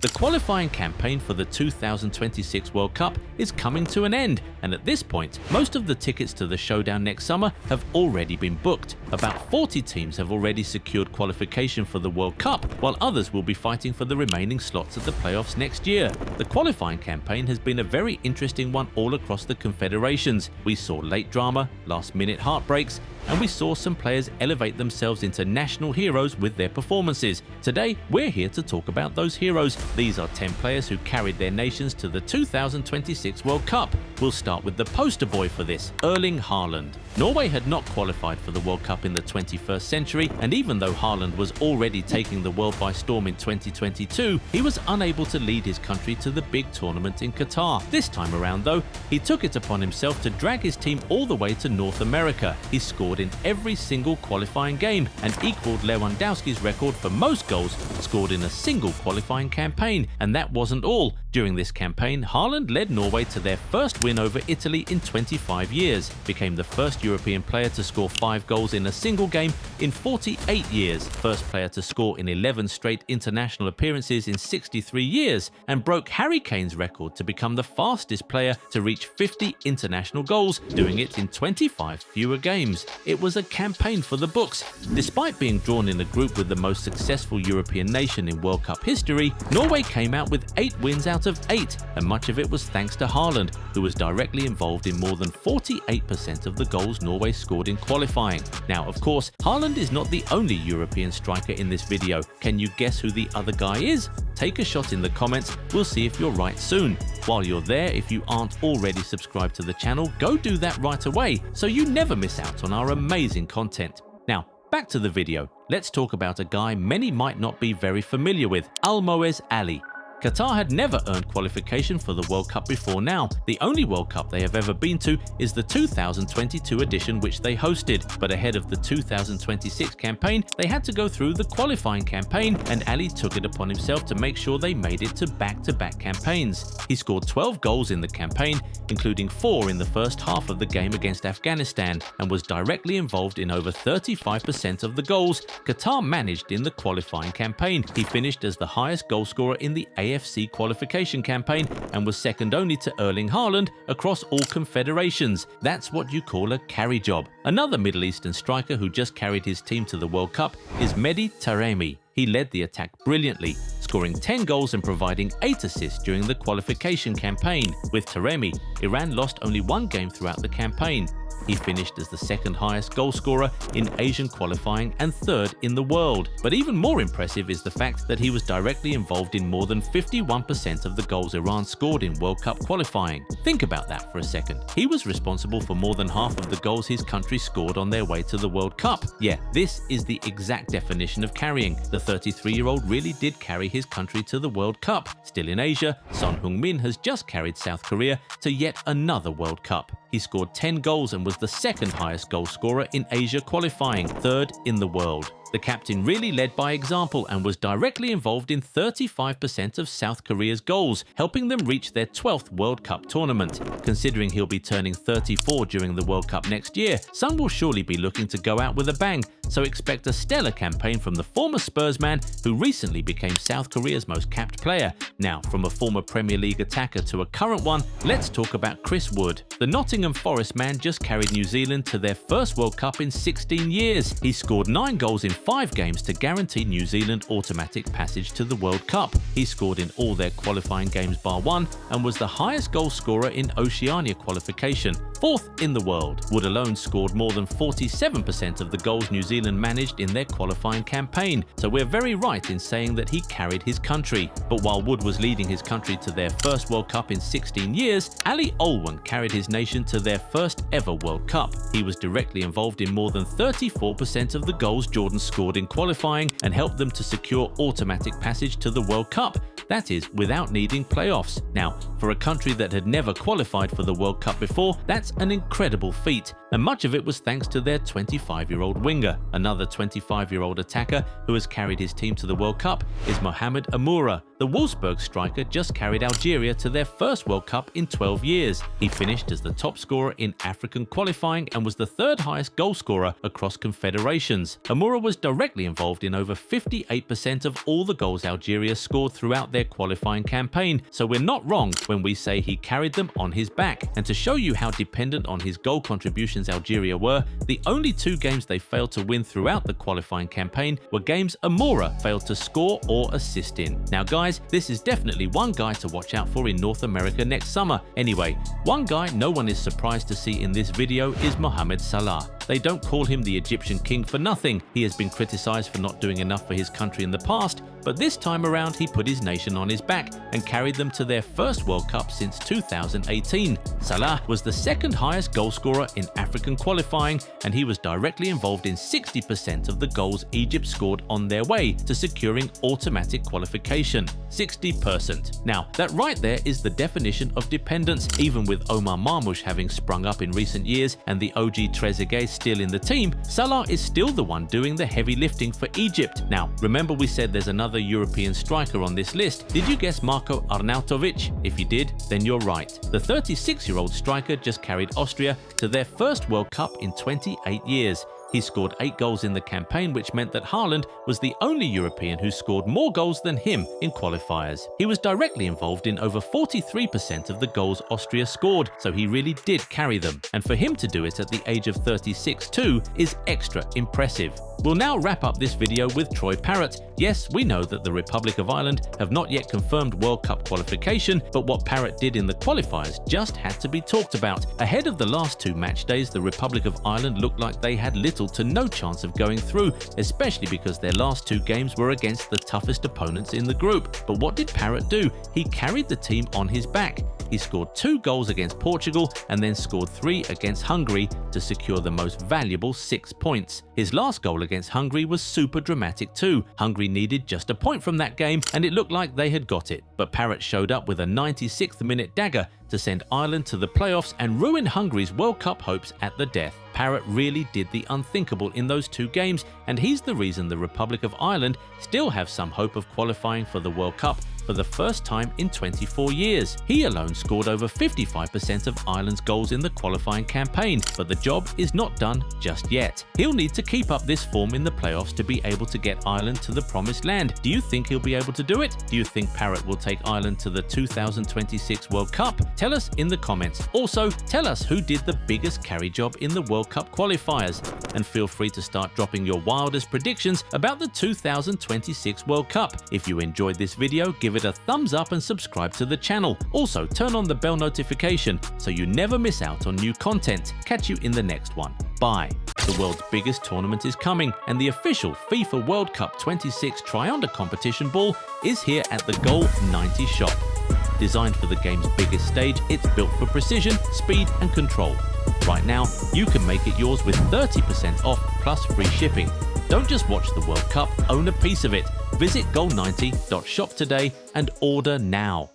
The qualifying campaign for the 2026 World Cup is coming to an end, and at this point, most of the tickets to the showdown next summer have already been booked. About 40 teams have already secured qualification for the World Cup, while others will be fighting for the remaining slots at the playoffs next year. The qualifying campaign has been a very interesting one all across the confederations. We saw late drama, last-minute heartbreaks, and we saw some players elevate themselves into national heroes with their performances. Today, we're here to talk about those heroes. These are 10 players who carried their nations to the 2026 World Cup. We'll start with the poster boy for this, Erling Haaland. Norway had not qualified for the World Cup in the 21st century, and even though Haaland was already taking the world by storm in 2022, he was unable to lead his country to the big tournament in Qatar. This time around though, he took it upon himself to drag his team all the way to North America. He scored in every single qualifying game and equaled Lewandowski's record for most goals scored in a single qualifying campaign. And that wasn't all. During this campaign, Haaland led Norway to their first win over Italy in 25 years, became the first European player to score 5 goals in a single game in 48 years, first player to score in 11 straight international appearances in 63 years, and broke Harry Kane's record to become the fastest player to reach 50 international goals, doing it in 25 fewer games. It was a campaign for the books. Despite being drawn in a group with the most successful European nation in World Cup history, Norway came out with 8 wins out of 8, and much of it was thanks to Haaland, who was directly involved in more than 48% of the goals Norway scored in qualifying. Now, of course, Haaland is not the only European striker in this video. Can you guess who the other guy is? Take a shot in the comments, we'll see if you're right soon. While you're there, if you aren't already subscribed to the channel, go do that right away so you never miss out on our amazing content. Now, back to the video. Let's talk about a guy many might not be very familiar with, Almoez Ali. Qatar had never earned qualification for the World Cup before now. The only World Cup they have ever been to is the 2022 edition, which they hosted. But ahead of the 2026 campaign, they had to go through the qualifying campaign, and Ali took it upon himself to make sure they made it to back-to-back campaigns. He scored 12 goals in the campaign, including 4 in the first half of the game against Afghanistan, and was directly involved in over 35% of the goals Qatar managed in the qualifying campaign. He finished as the highest goalscorer in the AFC qualification campaign and was second only to Erling Haaland across all confederations. That's what you call a carry job. Another Middle Eastern striker who just carried his team to the World Cup is Mehdi Taremi. He led the attack brilliantly, scoring 10 goals and providing 8 assists during the qualification campaign. With Taremi, Iran lost only 1 game throughout the campaign. He finished as the second highest goal scorer in Asian qualifying and 3rd in the world. But even more impressive is the fact that he was directly involved in more than 51% of the goals Iran scored in World Cup qualifying. Think about that for a second. He was responsible for more than half of the goals his country scored on their way to the World Cup. Yeah, this is the exact definition of carrying. The 33-year-old really did carry his country to the World Cup. Still in Asia, Heung-min has just carried South Korea to yet another World Cup. He scored 10 goals and was the second highest goal scorer in Asia qualifying, 3rd in the world. The captain really led by example and was directly involved in 35% of South Korea's goals, helping them reach their 12th World Cup tournament. Considering he'll be turning 34 during the World Cup next year, some will surely be looking to go out with a bang, so expect a stellar campaign from the former Spurs man who recently became South Korea's most capped player. Now, from a former Premier League attacker to a current one, let's talk about Chris Wood. The Nottingham Forest man just carried New Zealand to their first World Cup in 16 years. He scored 9 goals in 5 games to guarantee New Zealand automatic passage to the World Cup. He scored in all their qualifying games bar 1 and was the highest goal scorer in Oceania qualification, 4th in the world. Wood alone scored more than 47% of the goals New Zealand managed in their qualifying campaign, so we're very right in saying that he carried his country. But while Wood was leading his country to their first World Cup in 16 years, Olwan carried his nation to their first ever World Cup. He was directly involved in more than 34% of the goals Jordan scored in qualifying and helped them to secure automatic passage to the World Cup. That is, without needing playoffs. Now, for a country that had never qualified for the World Cup before, that's an incredible feat. and much of it was thanks to their 25-year-old winger. Another 25-year-old attacker who has carried his team to the World Cup is Mohamed Amoura. The Wolfsburg striker just carried Algeria to their first World Cup in 12 years. He finished as the top scorer in African qualifying and was the third highest goal scorer across confederations. Amoura was directly involved in over 58% of all the goals Algeria scored throughout their qualifying campaign, so we're not wrong when we say he carried them on his back. And to show you how dependent on his goal contributions Algeria were, the only 2 games they failed to win throughout the qualifying campaign were games Amoura failed to score or assist in. Now guys, this is definitely one guy to watch out for in North America next summer. Anyway, one guy no one is surprised to see in this video is Mohamed Salah. They don't call him the Egyptian king for nothing. He has been criticized for not doing enough for his country in the past, but this time around he put his nation on his back and carried them to their first World Cup since 2018. Salah was the second highest goal scorer in African qualifying, and he was directly involved in 60% of the goals Egypt scored on their way to securing automatic qualification. 60%. Now, that right there is the definition of dependence. Even with Omar Marmoush having sprung up in recent years and the OG Trezeguet still in the team, Salah is still the one doing the heavy lifting for Egypt. Now, remember we said there's another European striker on this list. Did you guess Marko Arnautovic? If you did, then you're right. The 36-year-old striker just carried Austria to their first World Cup in 28 years. He scored 8 goals in the campaign, which meant that Haaland was the only European who scored more goals than him in qualifiers. He was directly involved in over 43% of the goals Austria scored, so he really did carry them. And for him to do it at the age of 36 too is extra impressive. We'll now wrap up this video with Troy Parrott. Yes, we know that the Republic of Ireland have not yet confirmed World Cup qualification, but what Parrott did in the qualifiers just had to be talked about. Ahead of the last 2 match days, the Republic of Ireland looked like they had little to no chance of going through, especially because their last 2 games were against the toughest opponents in the group. But what did Parrott do? He carried the team on his back. He scored 2 goals against Portugal and then scored 3 against Hungary to secure the most valuable 6 points. His last goal against Hungary was super dramatic too. Hungary needed just a point from that game and it looked like they had got it. But Parrott showed up with a 96th minute dagger to send Ireland to the playoffs and ruin Hungary's World Cup hopes at the death. Parrott really did the unthinkable in those 2 games, and he's the reason the Republic of Ireland still have some hope of qualifying for the World Cup for the first time in 24 years. He alone scored over 55% of Ireland's goals in the qualifying campaign, but the job is not done just yet. He'll need to keep up this form in the playoffs to be able to get Ireland to the promised land. Do you think he'll be able to do it? Do you think Parrott will take Ireland to the 2026 World Cup? Tell us in the comments. Also, tell us who did the biggest carry job in the World Cup qualifiers, and feel free to start dropping your wildest predictions about the 2026 World Cup. If you enjoyed this video, give it a thumbs up and subscribe to the channel. Also, turn on the bell notification so you never miss out on new content. Catch you in the next one. Bye. The world's biggest tournament is coming, and the official FIFA World Cup 26 Tri-Under competition ball is here at the Goal 90 shop. Designed for the game's biggest stage, it's built for precision, speed and control. Right now, you can make it yours with 30% off plus free shipping. Don't just watch the World Cup, own a piece of it. Visit goal90.shop today and order now.